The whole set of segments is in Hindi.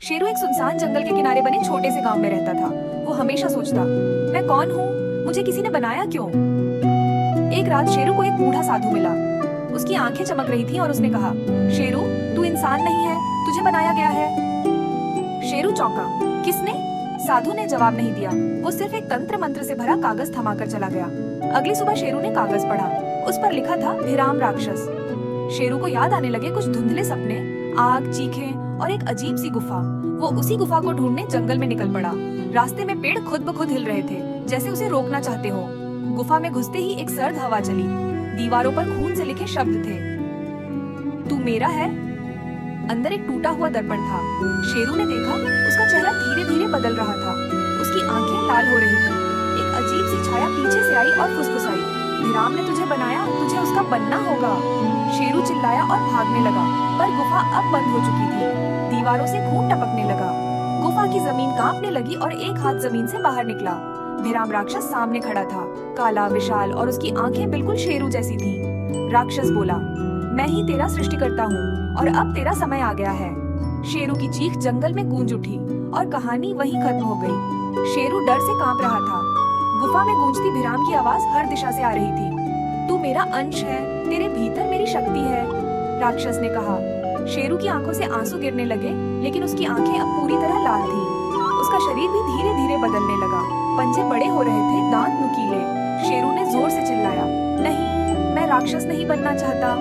शेरू एक सुनसान जंगल के किनारे बने छोटे से गांव में रहता था। वो हमेशा सोचता, मैं कौन हूँ, मुझे किसी ने बनाया क्यों। एक रात शेरू को एक बूढ़ा साधु मिला। उसकी आंखें चमक रही थीं और उसने कहा, शेरू, तू इंसान नहीं है, तुझे बनाया गया है। शेरू चौंका। किसने? साधु ने जवाब नहीं दिया। वो सिर्फ एक तंत्र मंत्र से भरा कागज थमाकर चला गया। अगली सुबह शेरू ने कागज पढ़ा। उस पर लिखा था भिराम राक्षस। शेरू को याद आने लगे कुछ धुंधले सपने, आग, चीखें और एक अजीब सी गुफा। वो उसी गुफा को ढूंढने जंगल में निकल पड़ा। रास्ते में पेड़ खुद ब खुद हिल रहे थे, जैसे उसे रोकना चाहते हो। गुफा में घुसते ही एक सर्द हवा चली। दीवारों पर खून से लिखे शब्द थे, तू मेरा है। अंदर एक टूटा हुआ दर्पण था। शेरू ने देखा, उसका चेहरा धीरे धीरे बदल रहा था। उसकी आंखें लाल हो रही थी। एक अजीब सी छाया पीछे से आई और फुसफुसाई, भिराम ने तुझे बनाया, तुझे उसका बनना होगा। शेरू चिल्लाया और भागने लगा, पर गुफा अब बंद हो चुकी थी। दीवारों से खून टपकने लगा। गुफा की जमीन कांपने लगी और एक हाथ जमीन से बाहर निकला। भिराम राक्षस सामने खड़ा था, काला, विशाल, और उसकी आंखें बिल्कुल शेरू जैसी थीं। राक्षस बोला, मैं ही तेरा सृष्टिकर्ता हूँ और अब तेरा समय आ गया है। शेरू की चीख जंगल में गूंज उठी और कहानी वहीं खत्म हो गई। शेरू डर से कांप रहा था। गुफा में गूंजती भिराम की आवाज हर दिशा से आ रही थी, तू मेरा अंश है, तेरे भीतर मेरी शक्ति है। राक्षस ने कहा। शेरू की आंखों से आंसू गिरने लगे, लेकिन उसकी आंखें अब पूरी तरह लाल थीं। उसका शरीर भी धीरे धीरे बदलने लगा। पंजे बड़े हो रहे थे, दांत नुकीले। शेरू ने जोर से चिल्लाया, नहीं, मैं राक्षस नहीं बनना चाहता।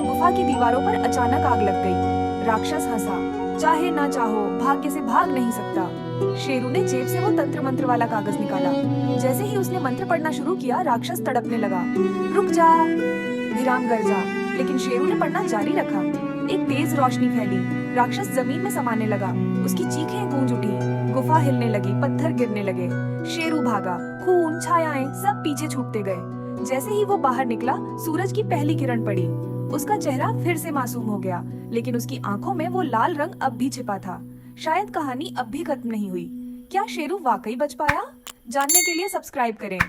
गुफा की दीवारों पर अचानक आग लग गई। राक्षस हंसा, चाहे ना चाहो, भाग्य से भाग नहीं सकता। शेरू ने जेब से वो तंत्र मंत्र वाला कागज निकाला। जैसे ही उसने मंत्र पढ़ना शुरू किया, राक्षस तड़पने लगा। रुक जा, भिराम गरजा, लेकिन शेरू ने पढ़ना जारी रखा। एक तेज रोशनी फैली। राक्षस जमीन में समाने लगा। उसकी चीखें गूंज उठी। गुफा हिलने लगी, पत्थर गिरने लगे। शेरू भागा। खून, छायाएं सब पीछे छूटते गए। जैसे ही वो बाहर निकला, सूरज की पहली किरण पड़ी। उसका चेहरा फिर से मासूम हो गया, लेकिन उसकी आंखों में वो लाल रंग अब भी छिपा था। शायद कहानी अब भी खत्म नहीं हुई। क्या शेरू वाकई बच पाया? जानने के लिए सब्सक्राइब करें।